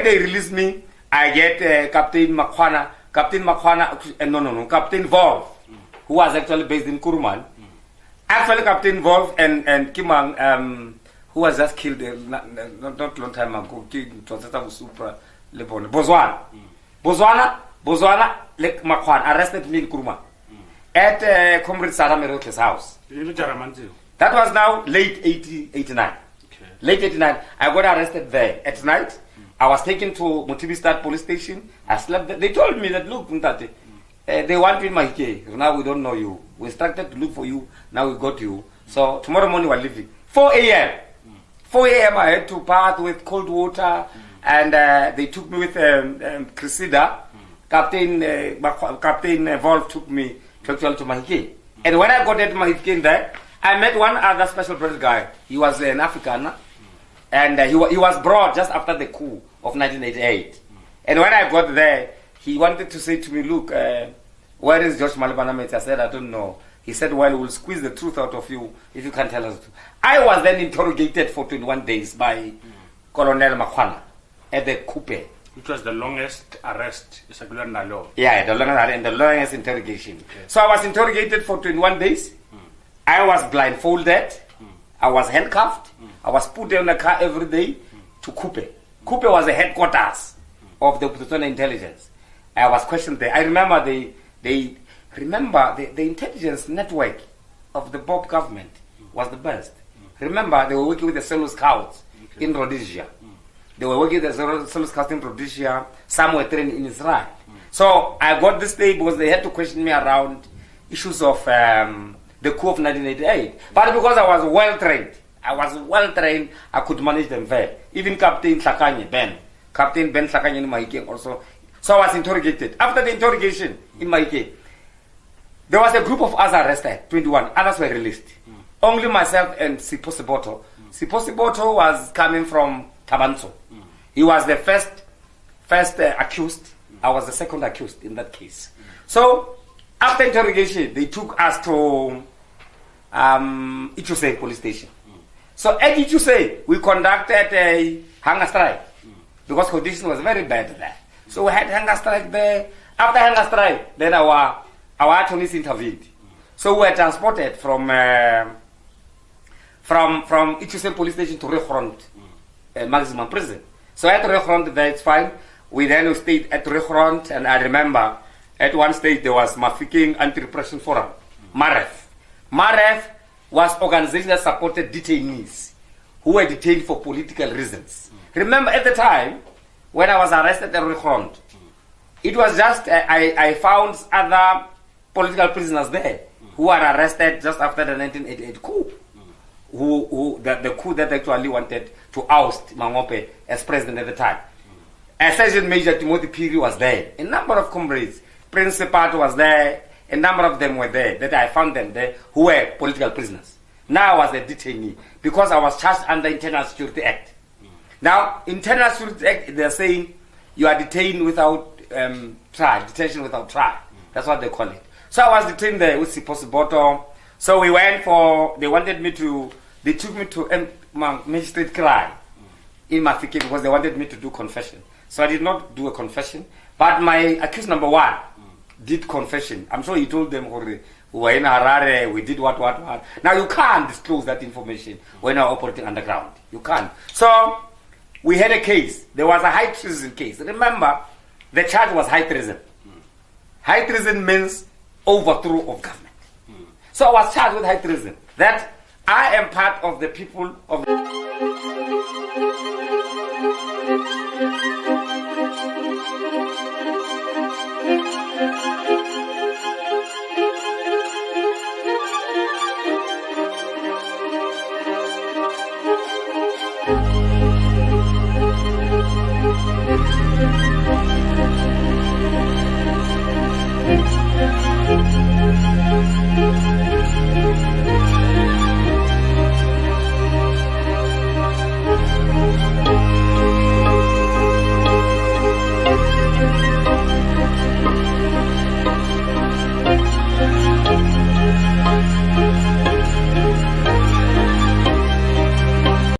they release me, I get Captain Volf, who was actually based in Kuruman. Actually, Captain Wolf and Kimang, who was just killed not long time ago, Bozwana, like Makwan, arrested me in Kuruma at Comrade Saramerote's house. That was now late 89. Okay. Late 89, I got arrested there at night. I was taken to Mutibistad police station. I slept there. They told me that, look, Mtate, they want in my case. Now we don't know you. We instructed to look for you. Now we got you. So tomorrow morning we're leaving. 4 a.m. 4 a.m. I had to bath with cold water, and they took me with Cressida. Captain Wolf took me to Mahike. And when I got at Mahike there, I met one other special breed guy. He was an Afrikaner, and he was brought just after the coup of 1988. And when I got there, he wanted to say to me, look, where is George Malibana? I said, I don't know. He said, well, we'll squeeze the truth out of you if you can tell us. I was then interrogated for 21 days by Colonel Makwana at the coupe. It was the longest arrest. Yeah, the longest and the longest interrogation. Okay. So I was interrogated for 21 days. I was blindfolded. I was handcuffed. I was put in a car every day to Coupe. Coupe was the headquarters of the Botswana intelligence. I was questioned there. I remember the intelligence network of the Bob government was the best. Remember, they were working with the Solo Scouts in Rhodesia. They were working with the Solo Scouts in Rhodesia. Some were trained in Israel. So I got this day because they had to question me around issues of the coup of 1988. But because I was well trained, I could manage them well. Even Captain Ben Tlakanye in Mahike also. So I was interrogated. After the interrogation in Mahike, there was a group of us arrested, 21. Others were released. Only myself and Siposiboto. Siposiboto was coming from Tabanto. He was the first accused. I was the second accused in that case. So after interrogation, they took us to Ichuse police station. So at Ichuse, we conducted a hunger strike because condition was very bad there. So we had hunger strike there. After hunger strike, then our attorneys intervened. So we were transported from Ichuse police station to Rehrond maximum prison. So at Rehrond, there it's fine. We then stayed at Rehrond, and I remember at one stage there was Mafiking Anti-Repression Forum, MAREF. MAREF was an organization that supported detainees who were detained for political reasons. Remember at the time, when I was arrested at Rehrond, it was just, I found other political prisoners there who were arrested just after the 1988 coup. The coup that actually wanted to oust Mangope as president at the time. Sergeant Major Timothy Piri was there. A number of comrades, Prince Sepat was there. A number of them were there. That I found them there who were political prisoners. Now I was a detainee because I was charged under Internal Security Act. Now, Internal Security Act, they're saying you are detained without trial, detention without trial. That's what they call it. So I was detained there with Siposiboto. So we went they took me to magistrate cry in Mafike because they wanted me to do confession. So I did not do a confession, but my accused number one did confession. I'm sure he told them, we were in Harare, we did what. Now you can't disclose that information when you're operating underground. You can't. So we had a case. There was a high treason case. Remember, the charge was high treason. High treason means overthrow of government. So I was charged with high treason. That I am part of the people of the